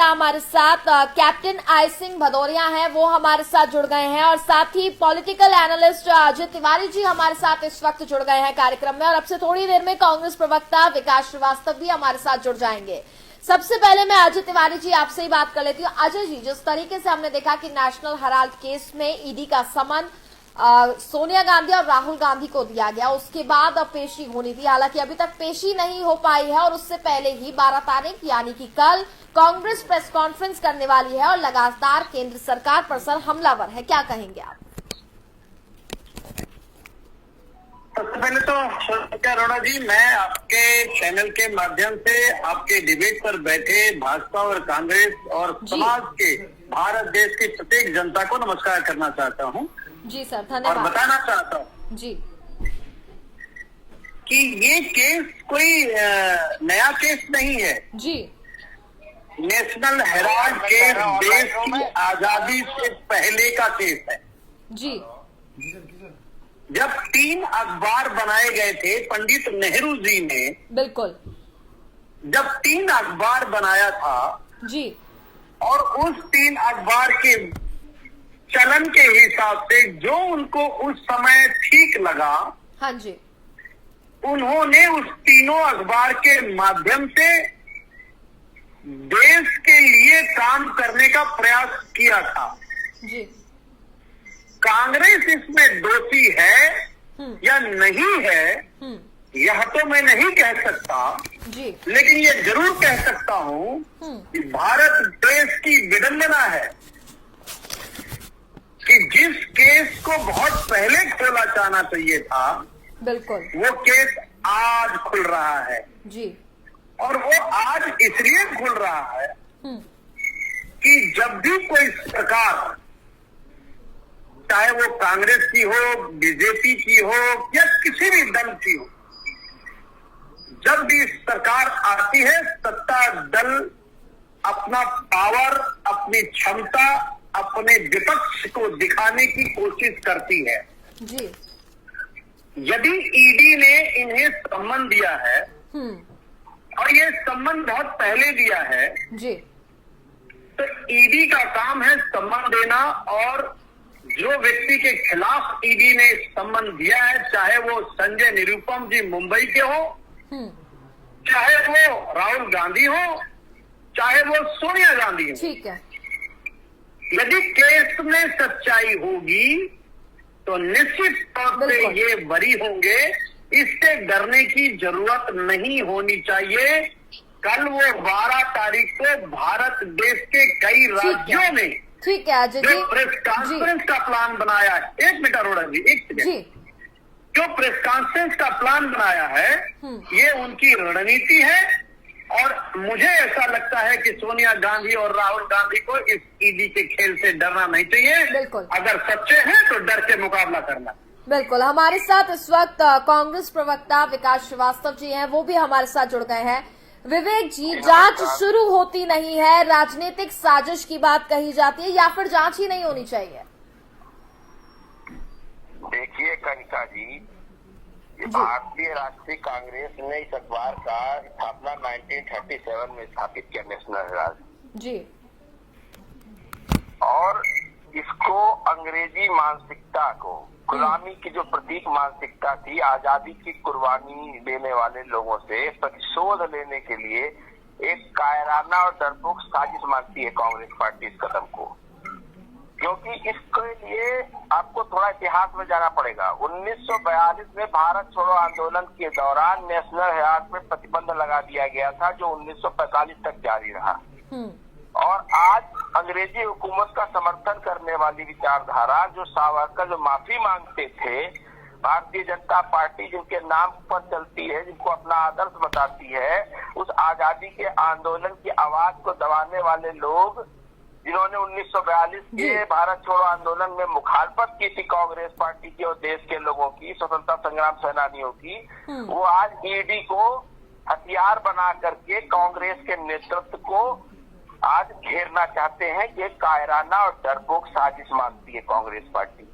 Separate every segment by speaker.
Speaker 1: चर्चा हमारे साथ कैप्टन आई सिंह भदौरिया हैं, वो हमारे साथ जुड़ गए हैं और साथ ही पॉलिटिकल एनालिस्ट अजय तिवारी जी हमारे साथ इस वक्त जुड़ गए हैं कार्यक्रम में और अब से थोड़ी देर में कांग्रेस प्रवक्ता विकास श्रीवास्तव भी हमारे साथ जुड़ जाएंगे। सबसे पहले मैं अजय तिवारी जी आपसे ही बात कर लेती हूँ। अजय जी, जिस तरीके से हमने देखा कि नेशनल हेराल्ड केस में ईडी का समन सोनिया गांधी और राहुल गांधी को दिया गया, उसके बाद अब पेशी होनी थी, हालांकि अभी तक पेशी नहीं हो पाई है और उससे पहले ही 12 तारीख यानी कि कल कांग्रेस प्रेस कॉन्फ्रेंस करने वाली है और लगातार केंद्र सरकार पर सर हमलावर है, क्या कहेंगे आप?
Speaker 2: सबसे पहले तो अरोड़ा जी, मैं आपके चैनल के माध्यम से आपके डिबेट पर बैठे भाजपा और कांग्रेस और समाज के भारत देश की प्रत्येक जनता को नमस्कार करना चाहता हूँ।
Speaker 1: जी सर, धन्यवाद।
Speaker 2: और बताना चाहता हूँ
Speaker 1: जी
Speaker 2: कि ये केस कोई नया केस नहीं है
Speaker 1: जी।
Speaker 2: नेशनल हेराल्ड केस देश की आजादी से पहले का केस है
Speaker 1: जी।
Speaker 2: जब 3 अखबार बनाए गए थे पंडित नेहरू जी ने,
Speaker 1: बिल्कुल,
Speaker 2: जब 3 अखबार बनाया था
Speaker 1: जी,
Speaker 2: और उस 3 अखबार के चलन के हिसाब से जो उनको उस समय ठीक लगा,
Speaker 1: हाँ जी,
Speaker 2: उन्होंने उस तीनों अखबार के माध्यम से देश के लिए काम करने का प्रयास किया था।
Speaker 1: जी।
Speaker 2: कांग्रेस इसमें दोषी है या नहीं है, यह तो मैं नहीं कह सकता
Speaker 1: जी,
Speaker 2: लेकिन ये जरूर कह सकता हूं कि भारत देश की विडंबना है कि जिस केस को बहुत पहले खोला जाना चाहिए था, बिल्कुल, वो केस आज खुल रहा है
Speaker 1: जी।
Speaker 2: और वो आज इसलिए खुल रहा है कि जब भी कोई सरकार, चाहे वो कांग्रेस की हो, बीजेपी की हो या किसी भी दल की हो, जब भी सरकार आती है, सत्ता दल अपना पावर, अपनी क्षमता, अपने विपक्ष को दिखाने की कोशिश करती है
Speaker 1: जी।
Speaker 2: यदि ईडी ने इन्हें सम्मन दिया है और ये सम्मन बहुत पहले दिया है
Speaker 1: जी,
Speaker 2: तो ईडी का काम है सम्मन देना। और जो व्यक्ति के खिलाफ ईडी ने सम्मन दिया है, चाहे वो संजय निरुपम जी मुंबई के हो, चाहे वो राहुल गांधी हो, चाहे वो सोनिया गांधी हो,
Speaker 1: ठीक है,
Speaker 2: यदि केस में सच्चाई होगी तो निश्चित तौर पे ये बरी होंगे। इससे डरने की जरूरत नहीं होनी चाहिए। कल वो 12 तारीख को भारत देश के कई राज्यों में,
Speaker 1: ठीक है अजय जी,
Speaker 2: जो प्रेस कॉन्फ्रेंस का प्लान बनाया है, 1 मिनट अरोड़ा जी, 1 सेकंड, जो प्रेस कॉन्फ्रेंस का प्लान बनाया है, ये उनकी रणनीति है और मुझे ऐसा लगता है कि सोनिया गांधी और राहुल गांधी को इस ईडी के खेल से डरना नहीं चाहिए।
Speaker 1: बिल्कुल, अगर
Speaker 2: सच्चे हैं तो डर के मुकाबला करना।
Speaker 1: बिल्कुल। हमारे साथ इस वक्त कांग्रेस प्रवक्ता विकास श्रीवास्तव जी हैं, वो भी हमारे साथ जुड़ गए हैं। विवेक जी, जांच शुरू होती नहीं है, राजनीतिक साजिश की बात कही जाती है या फिर जांच ही नहीं होनी चाहिए?
Speaker 3: देखिए कनिका जी, भारतीय राष्ट्रीय कांग्रेस ने इस अखबार का स्थापना 1937 में स्थापित किया, नेशनल हेराल्ड
Speaker 1: जी,
Speaker 3: और इसको अंग्रेजी मानसिकता को, गुलामी की जो प्रतीक मानसिकता थी, आजादी की कुर्बानी देने वाले लोगों से प्रतिशोध लेने के लिए एक कायराना और डरपोक साजिश मानती है कांग्रेस पार्टी इस कदम को। क्योंकि इसके लिए आपको थोड़ा इतिहास में जाना पड़ेगा। 1942 में भारत छोड़ो आंदोलन के दौरान नेशनल हेराल्ड में प्रतिबंध लगा दिया गया था, जो 1945 तक जारी रहा। और आज अंग्रेजी हुकूमत का समर्थन करने वाली विचारधारा, जो सावरकर जो माफी मांगते थे, भारतीय जनता पार्टी जिनके नाम पर चलती है, जिनको अपना आदर्श बताती है, उस आजादी के आंदोलन की आवाज को दबाने वाले लोग, जिन्होंने 1942 के भारत छोड़ो आंदोलन में मुखालफत की थी कांग्रेस पार्टी की और देश के लोगों की, स्वतंत्रता संग्राम सेनानियों की, वो आज ईडी को हथियार बना करके कांग्रेस के नेतृत्व को आज घेरना चाहते हैं। ये कायराना और डरपोक साजिश मानती है कांग्रेस पार्टी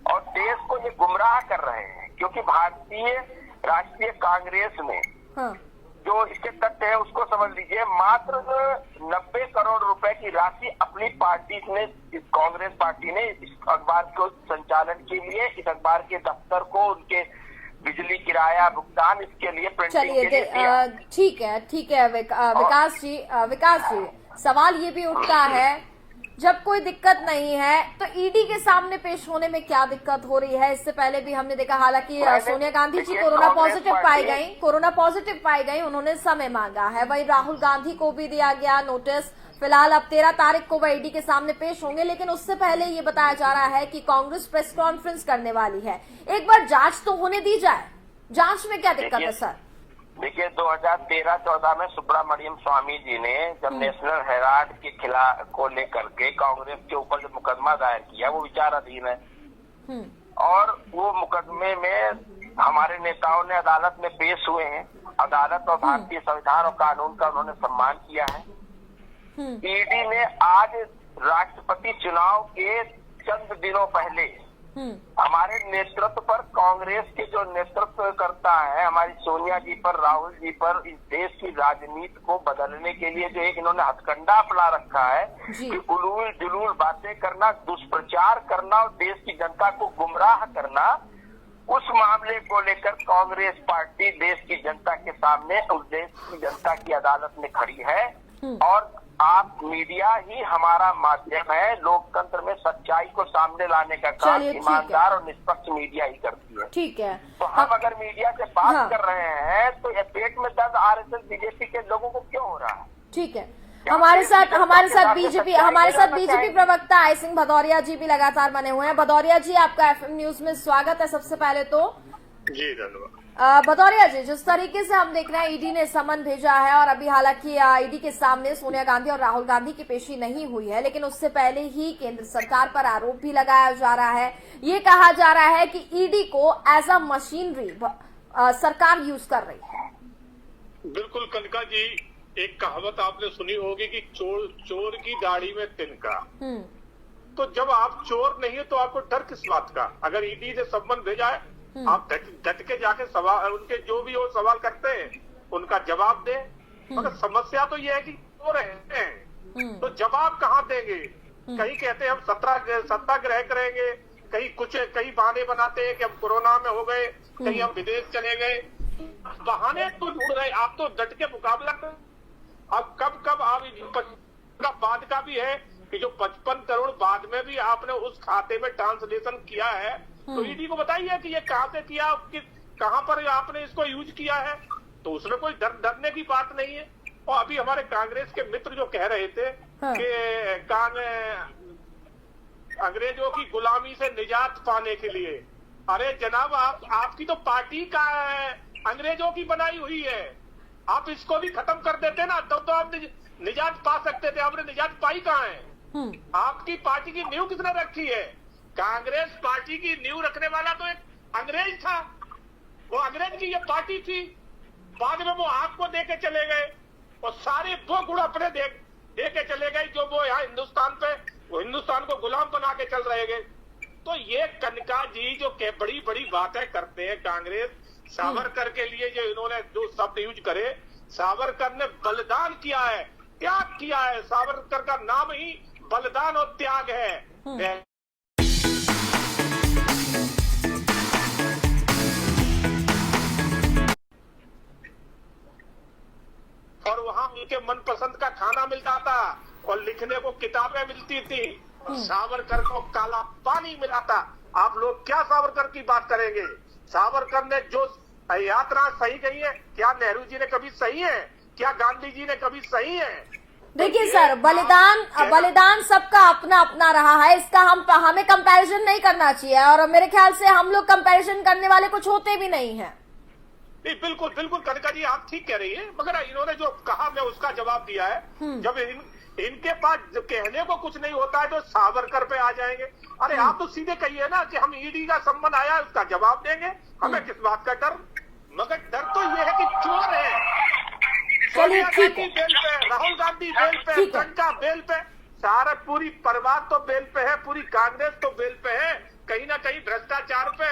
Speaker 3: और देश को ये गुमराह कर रहे हैं। क्योंकि भारतीय राष्ट्रीय कांग्रेस में जो इसके तथ्य है उसको समझ लीजिए। मात्र 90 करोड़ रुपए की राशि अपनी पार्टी ने, इस कांग्रेस पार्टी ने इस अखबार को संचालन के लिए, इस अखबार के दफ्तर को, उनके बिजली किराया भुगतान, इसके लिए प्रिंटिंग के लिए दिया।
Speaker 1: ठीक है विकास जी, सवाल ये भी उठता है जब कोई दिक्कत नहीं है तो ईडी के सामने पेश होने में क्या दिक्कत हो रही है? इससे पहले भी हमने देखा, हालांकि सोनिया गांधी जी कोरोना पॉजिटिव पाई गई, उन्होंने समय मांगा है। वही राहुल गांधी को भी दिया गया नोटिस। फिलहाल अब 13 तारीख को वह ईडी के सामने पेश होंगे, लेकिन उससे पहले ये बताया जा रहा है कि कांग्रेस प्रेस कॉन्फ्रेंस करने वाली है। एक बार जांच तो होने दी जाए, जांच में क्या दिक्कत है सर?
Speaker 3: देखिए 2013-14 में सुब्रमण्यम स्वामी जी ने जब नेशनल हेराल्ड के खिलाफ को लेकर के कांग्रेस के ऊपर जो मुकदमा दायर किया वो विचाराधीन है, और वो मुकदमे में हमारे नेताओं ने अदालत में पेश हुए हैं। अदालत और भारतीय संविधान और कानून का उन्होंने सम्मान किया है। ईडी ने आज राष्ट्रपति चुनाव के चंद दिनों पहले हमारे नेतृत्व पर, कांग्रेस के जो नेतृत्व करता है, हमारी सोनिया जी पर, राहुल जी पर, इस देश की राजनीति को बदलने के लिए जो एक इन्होंने हथकंडा अपना रखा है कि उलूल जुलूल बातें करना, दुष्प्रचार करना और देश की जनता को गुमराह करना, उस मामले को लेकर कांग्रेस पार्टी देश की जनता के सामने, उस देश की जनता की अदालत में खड़ी है। और आप मीडिया ही हमारा माध्यम है, लोकतंत्र में सच्चाई को सामने लाने का काम ईमानदार और निष्पक्ष मीडिया ही करती है।
Speaker 1: ठीक है,
Speaker 3: तो हम अगर मीडिया से बात कर रहे हैं तो ये पेट में दर्द आरएसएस बीजेपी के लोगों को क्यों हो रहा है? ठीक है,
Speaker 1: हमारे साथ बीजेपी प्रवक्ता आई सिंह भदौरिया जी भी लगातार बने हुए हैं। भदौरिया जी, आपका एफएम न्यूज में स्वागत है। सबसे पहले तो
Speaker 4: जी धन्यवाद।
Speaker 1: भदौरिया जी, जिस तरीके से हम देख रहे हैं ईडी ने समन भेजा है और अभी हालांकि ईडी के सामने सोनिया गांधी और राहुल गांधी की पेशी नहीं हुई है, लेकिन उससे पहले ही केंद्र सरकार पर आरोप भी लगाया जा रहा है। ये कहा जा रहा है कि ईडी को एज अ मशीनरी सरकार यूज कर रही है।
Speaker 4: बिल्कुल कनका जी, एक कहावत आपने सुनी होगी कि चोर की दाढ़ी में तिनका। तो जब आप चोर नहीं है तो आपको डर किस बात का? अगर ईडी ने सम्मन भेजा है, आप डट के जाके सवाल, उनके जो भी वो सवाल करते हैं उनका जवाब दे। मगर समस्या तो ये है कि चोर हैं तो जवाब कहाँ देंगे? कहीं कहते हैं हम सत्याग्रह करेंगे, कहीं बहाने बनाते हैं कि हम कोरोना में हो गए, कहीं हम विदेश चले गए, बहाने तो ढूंढ रहे। आप तो डट के मुकाबला कर। अब कब आप बाद का भी है कि जो 55 करोड़ बाद में भी आपने उस खाते में ट्रांसलेशन किया है, तो ईडी को बताइए कि ये कहाँ से किया, कहाँ पर आपने इसको यूज किया है। तो उसमें कोई डरने की बात नहीं है। और अभी हमारे कांग्रेस के मित्र जो कह रहे थे कि अंग्रेजों की गुलामी से निजात पाने के लिए, अरे जनाब आपकी तो पार्टी का अंग्रेजों की बनाई हुई है। आप इसको भी खत्म कर देते ना, तब तो आप निजात पा सकते थे। आपने निजात पाई कहाँ है? आपकी पार्टी की नींव किसने रखी है? कांग्रेस पार्टी की नींव रखने वाला तो एक अंग्रेज था, वो अंग्रेज की ये पार्टी थी। बाद में वो आपको दे के चले गए और सारे वो गुण अपने दे के चले गए जो वो यहाँ हिंदुस्तान को गुलाम बना के चल रहे गए। तो ये कनका जी जो बड़ी बड़ी बातें करते हैं कांग्रेस, सावरकर के लिए जो इन्होंने जो शब्द यूज करे, सावरकर ने बलिदान किया है, त्याग किया है। सावरकर का नाम ही बलिदान और त्याग है। और वहां उनके मनपसंद का खाना मिलता था और लिखने को किताबें मिलती थी। सावरकर को काला पानी मिला था। आप लोग क्या सावरकर की बात करेंगे? सावरकर ने जो यात्रा सही कही है, क्या नेहरू जी ने कभी सही है? क्या गांधी जी ने कभी सही है?
Speaker 1: देखिए सर, बलिदान सबका अपना अपना रहा है, इसका हमें कंपैरिजन नहीं करना चाहिए। और मेरे ख्याल से हम लोग कंपैरिजन करने वाले कुछ होते भी नहीं है।
Speaker 4: नहीं, बिल्कुल कनका जी आप ठीक कह रही है, मगर इन्होंने जो कहा मैं उसका जवाब दिया है। जब इनके पास कहने को कुछ नहीं होता है तो सावरकर पे आ जाएंगे। अरे आप तो सीधे कहिए ना कि हम ईडी का सम्मन आया है उसका जवाब देंगे, हमें किस बात का डर? मगर डर तो ये है कि चोर है। सोनिया गांधी बेल पे, राहुल गांधी बेल पे, कनका बेल पे, सारा पूरी परिवार तो बेल पे है, पूरी कांग्रेस तो बेल पे है, कहीं ना कहीं भ्रष्टाचार पे।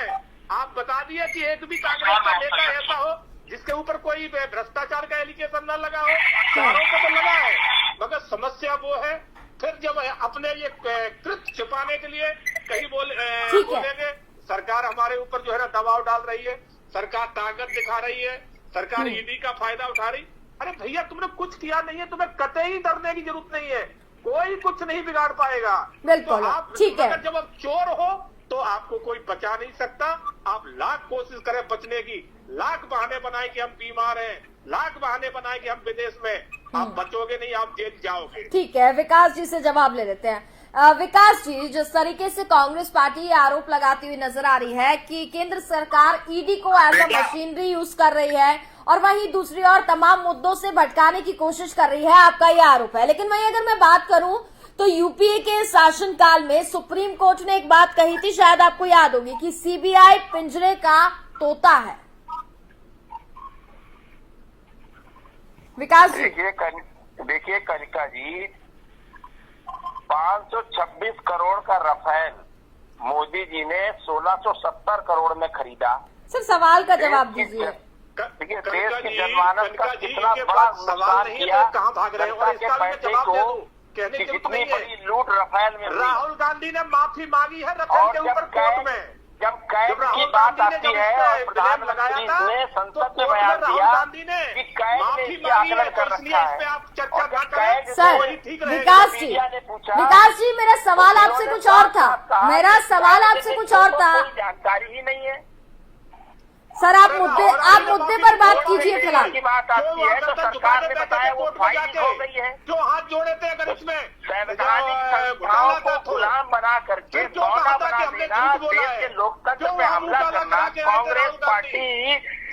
Speaker 4: आप बता दिए कि एक भी कांग्रेस का नेता ऐसा हो जिसके ऊपर कोई भ्रष्टाचार का एलिगेशन न लगा हो, चारों को तो लगा है, मगर समस्या वो है फिर जब अपने ये कृत छिपाने के लिए कहीं बोलेंगे सरकार हमारे ऊपर जो है ना दबाव डाल रही है, सरकार ताकत दिखा रही है, सरकार ईडी का फायदा उठा रही। अरे भैया तुमने कुछ किया नहीं है, तुम्हें कतई डरने की जरूरत नहीं है, कोई कुछ नहीं बिगाड़ पाएगा।
Speaker 1: बिल्कुल,
Speaker 4: तो आप
Speaker 1: ठीक है।
Speaker 4: जब आप चोर हो तो आपको कोई बचा नहीं सकता। आप लाख कोशिश करें बचने की, लाख बहाने बनाए कि हम बीमार हैं, लाख बहाने बनाए कि हम विदेश में, आप बचोगे नहीं, आप जेल जाओगे।
Speaker 1: ठीक है, विकास जी से जवाब ले लेते हैं। विकास जी, जिस तरीके से कांग्रेस पार्टी ये आरोप लगाती हुई नजर आ रही है कि केंद्र सरकार ईडी को एज अ मशीनरी यूज कर रही है और वहीं दूसरी ओर तमाम मुद्दों से भटकाने की कोशिश कर रही है, आपका ये आरोप है। लेकिन वहीं अगर मैं बात करूं तो यूपीए के शासनकाल में सुप्रीम कोर्ट ने एक बात कही थी, शायद आपको याद होगी, कि सीबीआई पिंजरे का तोता है। विकास जी,
Speaker 3: देखिए कनिका जी, 526 करोड़ का राफेल मोदी जी ने 1670 करोड़ में खरीदा।
Speaker 1: सिर्फ सवाल का जवाब दीजिए।
Speaker 3: देखिए देश की जनमानस का कितना बड़ा नुकसान किया,
Speaker 4: कहाँ भाग रहे हैं, और इसका मैं जवाब दे दूं, कहने की जरूरत नहीं है।
Speaker 3: बड़ी लूट राफेल में
Speaker 4: राहुल गांधी ने माफी मांगी है राफेल के ऊपर कोर्ट में।
Speaker 3: जब कैद की बात आती है और प्रधानमंत्री ने संसद में बयान दिया कि कैद ने इसकी आकलन कर रखा है।
Speaker 1: सर, विकास जी, मेरा सवाल आपसे कुछ और था,
Speaker 3: जानकारी ही नहीं है।
Speaker 1: सर, आप मुद्दे पर बात कीजिए फिलहाल।
Speaker 3: की बात आती है तो सरकार ने बताया वो फाइल हो गई है,
Speaker 4: जो हाथ जोड़े थे अगर इसमें
Speaker 3: संवैधानिक संस्थाओं को गुलाम बना करके दौड़ा बना देना, देश के लोकतंत्र पे हमला करना, कांग्रेस पार्टी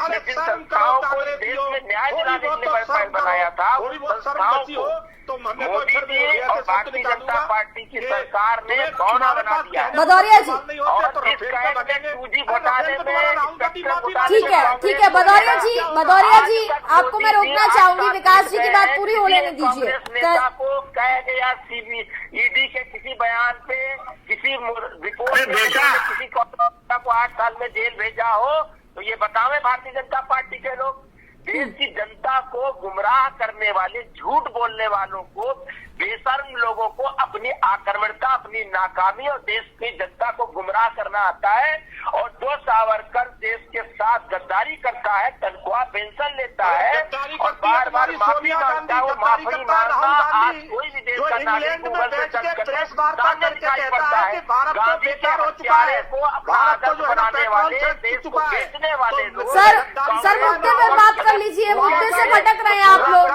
Speaker 3: ने जिन संस्थाओं को देश में न्याय दिलाने के लिए बनाया था उन संस्थाओं को मोदी जी और भारतीय जनता पार्टी की सरकार ने दौड़ा बना दिया है।
Speaker 1: भदौरिया जी,
Speaker 3: और इस कैद में 2G घोटाले में
Speaker 1: ठीक है भदौरिया जी, आपको मैं रोकना चाहूंगी, विकास जी की बात पूरी होने नहीं दीजिए।
Speaker 3: नेता को कह गया ईडी के किसी बयान पे, किसी रिपोर्ट में किसी को 8 साल में जेल भेजा हो, तो ये बतावे भारतीय जनता पार्टी के लोग। देश की जनता को गुमराह करने वाले, झूठ बोलने वालों को, बेशर्म लोगों को अपनी आक्रमणता, अपनी नाकामी और देश की जनता को गुमराह करना आता है। और जो सावरकर देश के साथ गद्दारी करता है, तनख्वाह पेंशन लेता है और बार बार माफी मांगता है, वो माफी मांगना आज कोई भी देश का नागरिक गूगल पे सर्च करके सामने दिखाई पड़ता है। गांधी के हत्यारे को अपना आदर्श बनाने वाले, देश को बेचने वाले लोग।
Speaker 1: सर मुद्दे पर बात कर लीजिए, मुद्दे से भटक रहे हैं आप लोग।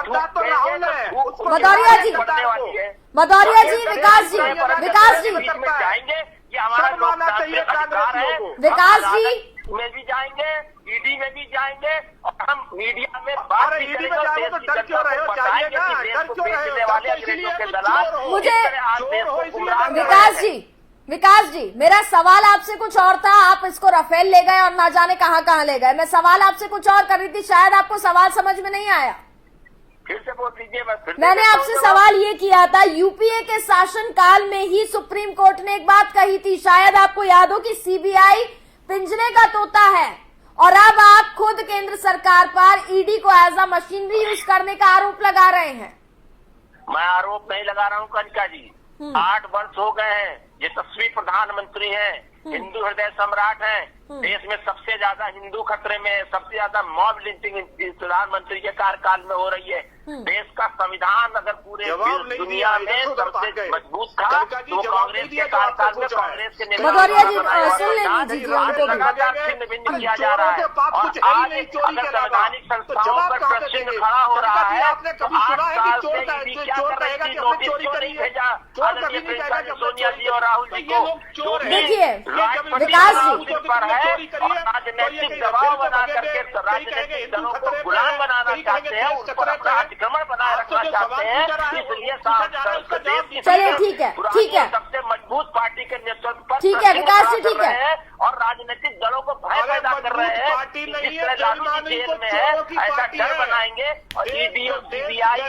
Speaker 1: भदौरिया जी, विकास जी
Speaker 3: जाएंगे कि हमारा लोकतांत्रिक अधिकार है।
Speaker 1: विकास जी
Speaker 3: में भी जाएंगे, ईडी में भी जाएंगे और हम मीडिया में बात भी करेंगे और देश की जनता को बताएंगे कि देश को बेचने वाले अंग्रेजों के दलाल
Speaker 1: मुझे विकास जी, मेरा सवाल आपसे कुछ और था, आप इसको राफेल ले गए और ना जाने कहां ले गए। मैं सवाल आपसे कुछ और कर रही थी, शायद आपको सवाल समझ में नहीं आया।
Speaker 3: फिर से बोल दीजिए।
Speaker 1: मैंने आपसे सवाल ये किया था, यूपीए के शासनकाल में ही सुप्रीम कोर्ट ने एक बात कही थी, शायद आपको याद हो, कि सीबीआई पिंजरे का तोता है, और अब आप खुद केंद्र सरकार पर ईडी को एज अ मशीनरी यूज करने का आरोप लगा रहे हैं।
Speaker 3: मैं आरोप नहीं लगा रहा हूँ कनिका जी, 8 वर्ष हो गए हैं, यशस्वी प्रधानमंत्री हैं, हिंदू हृदय सम्राट हैं, देश में सबसे ज्यादा हिंदू खतरे में, सबसे ज्यादा मॉब लिंचिंग प्रधानमंत्री के कार्यकाल में हो रही है। देश का संविधान अगर पूरे दुनिया में सबसे मजबूत था तो कांग्रेस के कार्यकाल में कांग्रेस के लगातार छिन्न भिन्न किया जा रहा है। और आज अगर संवैधानिक संस्थाओं पर प्रश्न खड़ा हो रहा है तो 8 साल से ईडी क्या कर रही थी, नोटिस क्यों नहीं भेजा आदरणीय प्रियंका जी, सोनिया जी और राहुल जी को?
Speaker 1: देखिए विकास जी
Speaker 3: पर है और राजनीतिक दबाव बना करके राजनीतिक दलों को गुलाम बनाना चाहते हैं, उन पर अपना अतिक्रमण बनाए रखना चाहते हैं। इसलिए
Speaker 1: चलिए ठीक है
Speaker 3: सबसे मजबूत पार्टी के नेतृत्व पर
Speaker 1: ठीक है विकास जी, ठीक है,
Speaker 3: और राजनीतिक दलों को भय पैदा कर रहे हैं। जिस तरह लालू जी जेल में है ऐसा डर बनाएंगे और ईडी और सीबीआई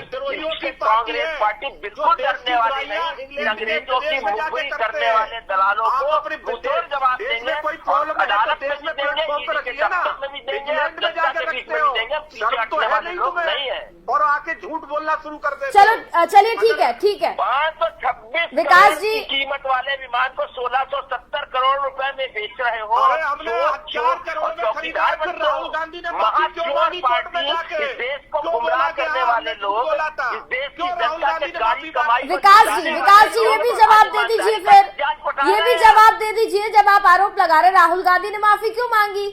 Speaker 3: कांग्रेस पार्टी बिल्कुल डरने वाली नहीं। अंग्रेजों की मुखबिरी करने वाले दलालों को मुंहतोड़ जवाब देंगे,
Speaker 4: कोई प्रॉब्लम है तो देश में प्लेटफॉर्म पे रखिए ना, इंग्लैंड में जाकर रखते हो, शर्म तो है नहीं तुम्हें, और आके झूठ बोलना शुरू कर देते।
Speaker 1: चलो चलिए ठीक है
Speaker 3: 526
Speaker 1: विकास जी
Speaker 3: कीमत वाले विमान को 1670 करोड़ रुपए में बेच रहे हो।
Speaker 4: अरे हमने 4 करोड़ में खरीदा, फिर राहुल गांधी ने
Speaker 3: महाचोर पार्टी, इस देश को गुमराह करने वाले लोग, इस देश की जनता के गाड़ी कमाई।
Speaker 1: विकास जी ये भी जवाब दे दीजिए, फिर ये भी जवाब दे दीजिए, जब आप आरोप लगा रहे राहुल गांधी ने माफी क्यों मांगी?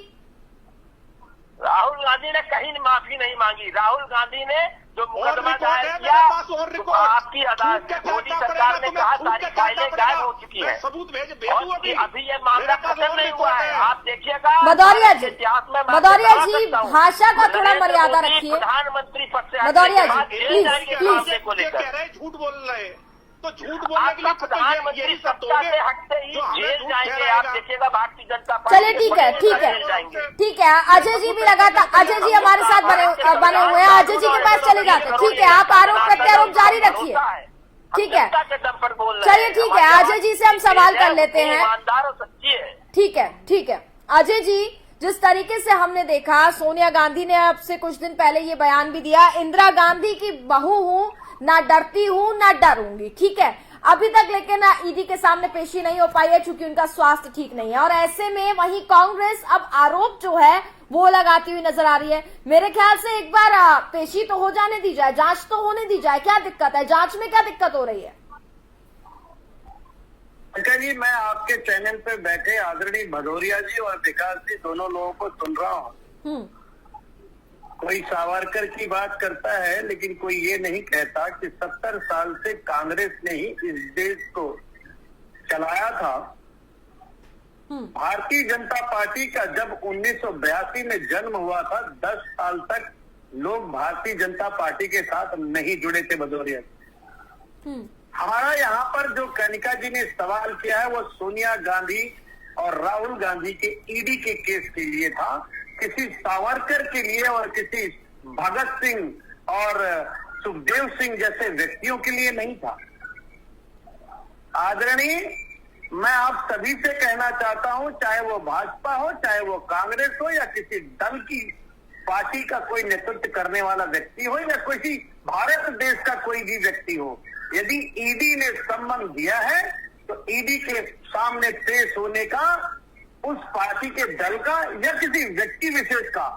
Speaker 3: राहुल गांधी ने कहीं माफी नहीं मांगी। राहुल गांधी ने जो मुकदमा दायर किया, आपकी अदालत मोदी सरकार ने कहा सारी फाइलें गायब हो चुकी है,
Speaker 4: सबूत भेज
Speaker 3: अभी ये मामला खत्म नहीं हुआ है। आप देखिएगा
Speaker 1: भदौरिया जी,
Speaker 3: इतिहास में
Speaker 1: भदौरिया जी भाषा का थोड़ा मर्यादा रखिए।
Speaker 3: प्रधानमंत्री पद से
Speaker 1: भदौरिया जी प्लीज
Speaker 3: को लेकर
Speaker 4: झूठ बोल रहे हैं, तो झूठ बोलने के लिए
Speaker 3: प्रधानमंत्री सत्ता से हटते ही जेल जाएंगे। आप देखिएगा भारतीय जनता पार्टी।
Speaker 1: चलिए ठीक है अजय जी भी लगातार, अजय जी हमारे साथ बने हुए हैं, अजय जी के पास चले जाते हैं। ठीक है, आप आरोप प्रत्यारोप जारी रखिए। ठीक है चलिए ठीक है, अजय जी से हम सवाल कर लेते हैं।
Speaker 3: ईमानदार और सच्ची है।
Speaker 1: ठीक है अजय जी, जिस तरीके से हमने देखा सोनिया गांधी ने अब से कुछ दिन पहले ये बयान भी दिया, इंदिरा गांधी की बहू हूं, ना डरती हूं ना डरूंगी। ठीक है, अभी तक लेकिन ईडी के सामने पेशी नहीं हो पाई है क्योंकि उनका स्वास्थ्य ठीक नहीं है, और ऐसे में वही कांग्रेस अब आरोप जो है वो लगाती हुई नजर आ रही है। मेरे ख्याल से एक बार पेशी तो हो जाने दी जाए, जांच तो होने दी जाए। क्या दिक्कत है, जांच में क्या दिक्कत हो रही है?
Speaker 2: अच्छा जी, मैं आपके चैनल पे बैठे आदरणीय भदौरिया जी और विकास जी दोनों लोगों को सुन रहा हूँ। कोई सावरकर की बात करता है, लेकिन कोई ये नहीं कहता कि 70 साल से कांग्रेस ने ही इस देश को चलाया था। भारतीय जनता पार्टी का जब 1982 में जन्म हुआ था, 10 साल तक लोग भारतीय जनता पार्टी के साथ नहीं जुड़े थे। भदौरिया हमारा यहाँ पर जो कनिका जी ने सवाल किया है वो सोनिया गांधी और राहुल गांधी के ईडी के केस के लिए था, किसी सावरकर के लिए और किसी भगत सिंह और सुखदेव सिंह जैसे व्यक्तियों के लिए नहीं था। आदरणीय, मैं आप सभी से कहना चाहता हूं, चाहे वो भाजपा हो, चाहे वो कांग्रेस हो, या किसी दल की पार्टी का कोई नेतृत्व करने वाला व्यक्ति हो, या किसी भारत देश का कोई भी व्यक्ति हो, यदि ईडी ने सम्मन दिया है तो ईडी के सामने पेश होने का उस पार्टी के दल का या किसी व्यक्ति विशेष का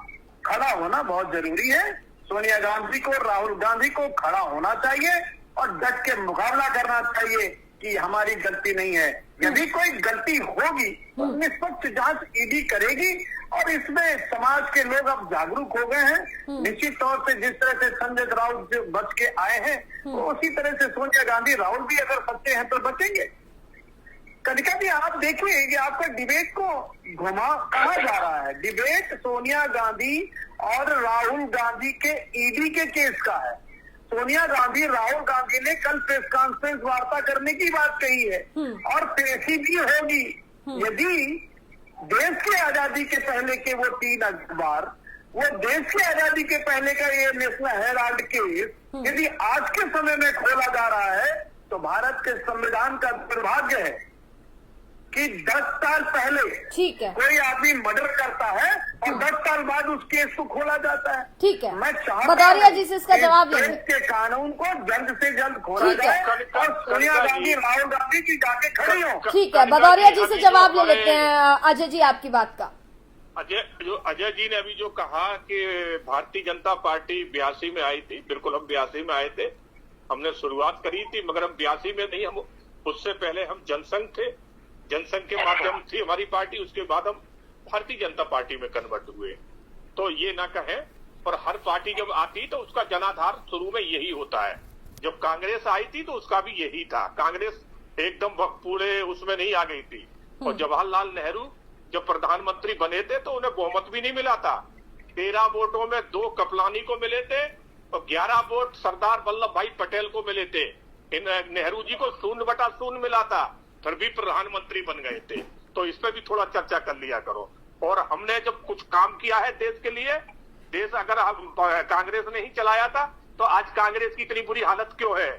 Speaker 2: खड़ा होना बहुत जरूरी है। सोनिया गांधी को, राहुल गांधी को खड़ा होना चाहिए और डट के मुकाबला करना चाहिए कि हमारी गलती नहीं है। यदि कोई गलती होगी तो निष्पक्ष जांच ईडी करेगी, और इसमें समाज के लोग अब जागरूक हो गए हैं। निश्चित तौर से जिस तरह से संजय राउत जो बच के आए हैं, तो उसी तरह से सोनिया गांधी, राहुल भी अगर सच्चे हैं तो बचेंगे। कनिका जी, आप देखिए कि आपका डिबेट को घुमा कहा जा रहा है। डिबेट सोनिया गांधी और राहुल गांधी के ईडी के केस का है। सोनिया गांधी, राहुल गांधी ने कल प्रेस कॉन्फ्रेंस वार्ता करने की बात कही है और पेशी भी होगी। यदि देश की आजादी के पहले के वो 3 अखबार, वो देश की आजादी के पहले का ये नेशनल हेराल्ड केस यदि आज के समय में खोला जा रहा है, तो भारत के संविधान का दुर्भाग्य है कि 10 साल पहले कोई आदमी मर्डर करता है और 10 साल बाद उस केस को खोला जाता है।
Speaker 1: ठीक है,
Speaker 2: मैं
Speaker 1: भदौरिया जी से इसका जवाब
Speaker 2: देश के कानून को जल्द से जल्द खोला जाए और सोनिया गांधी, राहुल गांधी की जाके खड़ी हो।
Speaker 1: ठीक है, भदौरिया जी से जवाब ले लेते हैं। अजय जी, आपकी बात का।
Speaker 4: अजय जी ने अभी जो कहा कि भारतीय जनता पार्टी 82 में आई थी, बिल्कुल हम 82 में आए थे, हमने शुरुआत करी थी, मगर हम 82 में नहीं, हम उससे पहले हम जनसंघ थे, जनसंघ के माध्यम थी हमारी पार्टी, उसके बाद हम भारतीय जनता पार्टी में कन्वर्ट हुए। तो ये ना कहें, पर हर पार्टी जब आती तो उसका जनाधार शुरू में यही होता है। जब कांग्रेस आई थी तो उसका भी यही था, कांग्रेस एकदम पूरे उसमें नहीं आ गई थी। और जवाहरलाल नेहरू जब प्रधानमंत्री बने थे तो उन्हें बहुमत भी नहीं मिला था। 13 वोटों में 2 कपलानी को मिले थे और 11 वोट सरदार वल्लभ भाई पटेल को मिले थे। नेहरू जी को 0/0 मिला था, फिर भी प्रधानमंत्री बन गए थे। तो इस पे भी थोड़ा चर्चा कर लिया करो। और हमने जब कुछ काम किया है देश के लिए, देश अगर कांग्रेस ने ही चलाया था तो आज कांग्रेस की इतनी बुरी हालत क्यों है?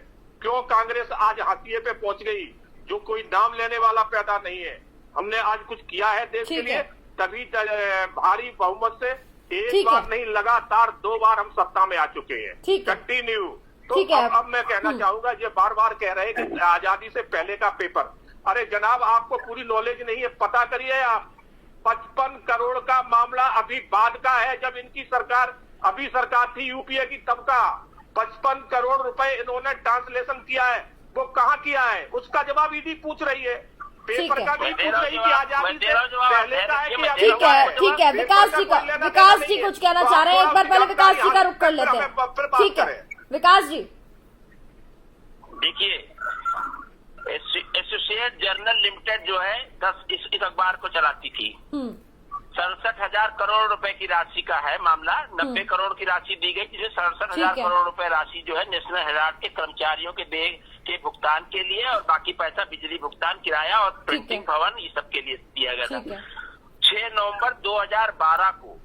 Speaker 4: क्यों कांग्रेस आज हाशिए पे पहुंच गई, जो कोई नाम लेने वाला पैदा नहीं है। हमने आज कुछ किया है देश के लिए, तभी भारी बहुमत से एक बार नहीं लगातार 2 बार हम सत्ता में आ चुके हैं कंटिन्यू। तो अब मैं कहना चाहूंगा, ये बार बार कह रहे हैं कि आजादी से पहले का पेपर, अरे जनाब आपको पूरी नॉलेज नहीं है, पता करिए आप। 55 करोड़ का मामला अभी बाद का है, जब इनकी सरकार अभी सरकार थी यूपीए की तब का। 55 करोड़ रुपए इन्होंने ट्रांसलेशन किया है, वो कहाँ किया है उसका जवाब ईडी पूछ रही है। पेपर का भी पूछ रही कि आजादी से पहले का है कि
Speaker 1: ठीक है विकास जी कुछ कहना चाह रहे हैं, एक बार पहले विकास जी का रुख कर लेते हैं। ठीक है विकास जी।
Speaker 3: देखिए, एसोसिएट जर्नल लिमिटेड जो है इस अखबार को चलाती थी। 67,000 करोड़ रुपए की राशि का है मामला। 90 करोड़ की राशि दी गई, जिसमें 67,000 करोड़ रुपए राशि जो है नेशनल हेराल्ड के कर्मचारियों के देय के भुगतान के लिए, और बाकी पैसा बिजली भुगतान, किराया और प्रिंटिंग भवन ये सब के लिए दिया गया था। 6 नवंबर 2012 को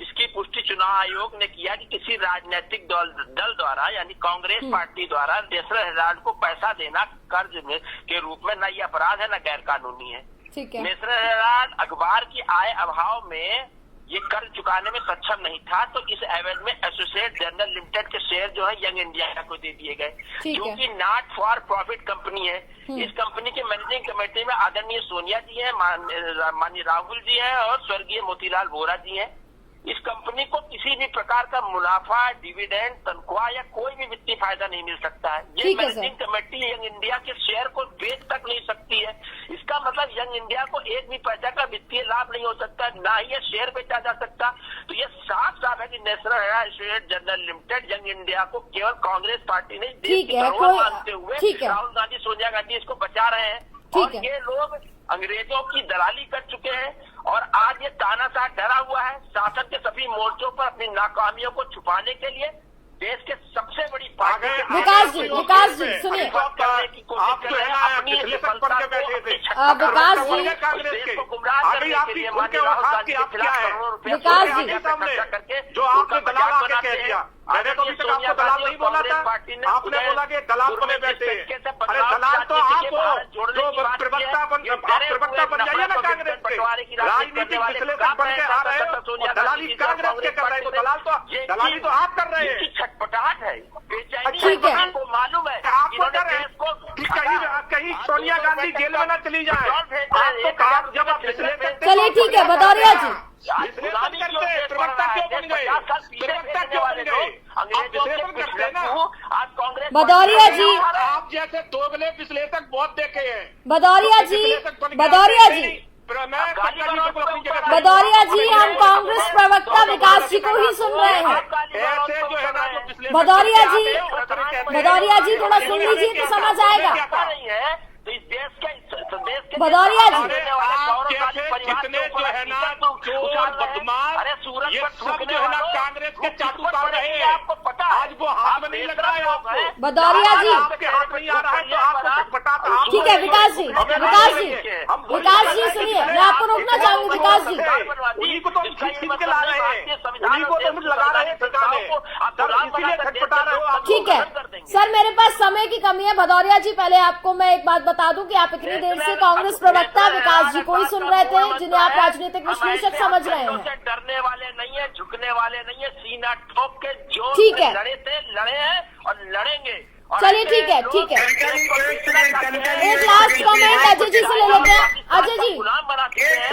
Speaker 3: इसकी पुष्टि चुनाव आयोग ने किया कि किसी राजनीतिक दल द्वारा यानी कांग्रेस पार्टी द्वारा नेशनल हेराल्ड को पैसा देना कर्ज में के रूप में न ये अपराध है न गैर कानूनी है। नेशनल हेराल्ड अखबार की आय अभाव में ये कर्ज चुकाने में सक्षम नहीं था, तो इस एवज में एसोसिएट जर्नल लिमिटेड के शेयर जो है यंग इंडिया को दे दिए गए, क्योंकि नॉट फॉर प्रॉफिट कंपनी है। इस कंपनी के मैनेजिंग कमेटी में आदरणीय सोनिया जी है, माननीय राहुल जी है और स्वर्गीय मोतीलाल वोरा जी है। इस कंपनी को किसी भी प्रकार का मुनाफा, डिविडेंड, तनख्वाह या कोई भी वित्तीय फायदा नहीं मिल सकता है। ये मैनेजिंग कमेटी यंग इंडिया के शेयर को बेच तक नहीं सकती है। इसका मतलब यंग इंडिया को एक भी पैसा का वित्तीय लाभ नहीं हो सकता, ना ही ये शेयर बेचा जा सकता। तो ये साफ साफ है कि national Herald journal limited young India को केवल कांग्रेस पार्टी ने देश की धरोहर मानते हुए राहुल गांधी, सोनिया गांधी इसको बचा रहे हैं। और ये लोग अंग्रेजों की दलाली कर चुके हैं और आज ये तानाशाह डरा हुआ है शासन के सभी मोर्चों पर अपनी नाकामियों को छुपाने के लिए देश के सबसे बड़ी पार्टी।
Speaker 1: विकास जी सुनिए,
Speaker 4: आप जो है अपनी सफलता के बैठे थे
Speaker 1: विकास जी,
Speaker 4: कांग्रेस के अभी आपकी उनके औकात की आप क्या है
Speaker 1: विकास जी
Speaker 4: सामने जो आपने दलाल आके कह दिया। मैंने तो अभी तक आपको दलाल नहीं बोला था, आपने बोला कि दलाल बने बैठे। अरे दलाल तो आप हो जो प्रवक्ता बन जाइए ना कांग्रेस के, राजनीतिक विश्लेषक बन के आ रहे हो, दलाली कांग्रेस के कर रहे हो, दलाली तो आप कर रहे हैं।
Speaker 3: छटपटाहट है,
Speaker 1: ठीक है,
Speaker 3: आपको मालूम है
Speaker 4: आपको डर है कि कहीं सोनिया गांधी जेल में न चली जाए। आपको जब आप विश्लेषक,
Speaker 1: चलिए ठीक है भदौरिया जी,
Speaker 4: प्रवक्ता क्यों बन गए, प्रवक्ता क्यों बन गए? आप विश्लेषण करते हैं ना।
Speaker 3: आज कांग्रेस
Speaker 1: भदौरिया जी,
Speaker 4: आप जैसे दोगले विश्लेषक बहुत देखे हैं।
Speaker 1: भदौरिया जी, भदौरिया जी, हम कांग्रेस प्रवक्ता विकास जी को ही सुन रहे हैं।
Speaker 4: ऐसे जो है ना जो
Speaker 1: भदौरिया जी थोड़ा सुन लीजिए तो समझ आएगा। भदौरिया जी,
Speaker 4: जितने जो है ना चोर बदमाश ये सब जो है ना कांग्रेस के चाटू काट रहे हैं, आज वो हाथ में नहीं लग रहा है आपको।
Speaker 1: भदौरिया जी,
Speaker 4: आपके हाथ नहीं आ रहा है तो आपको छटपटाता।
Speaker 1: ठीक है विकास जी सुनिए, मैं आपको रोकना चाहूंगी। विकास जी,
Speaker 4: उन्हीं को तो हम खींच के ला रहे हैं, उन्हीं को तो हम लगा रहे हैं ठिकाने, इसीलिए छटपटा रहे हो आप।
Speaker 1: ठीक है सर, मेरे पास समय की कमी है। भदौरिया जी, पहले आपको मैं एक बात बता दूं कि आप इतनी देर से कांग्रेस प्रवक्ता विकास जी को ही सुन रहे थे, जिन्हें आप राजनीतिक विश्लेषक समझ रहे हैं।
Speaker 3: डरने वाले नहीं है, झुकने वाले नहीं है, सीना ठोक के जो
Speaker 1: ठीक है
Speaker 3: लड़े थे, लड़े हैं और लड़ेंगे।
Speaker 1: चलिए ठीक है एक लास्ट कमेंट अजय जी से ले लेते हैं। अजय जी,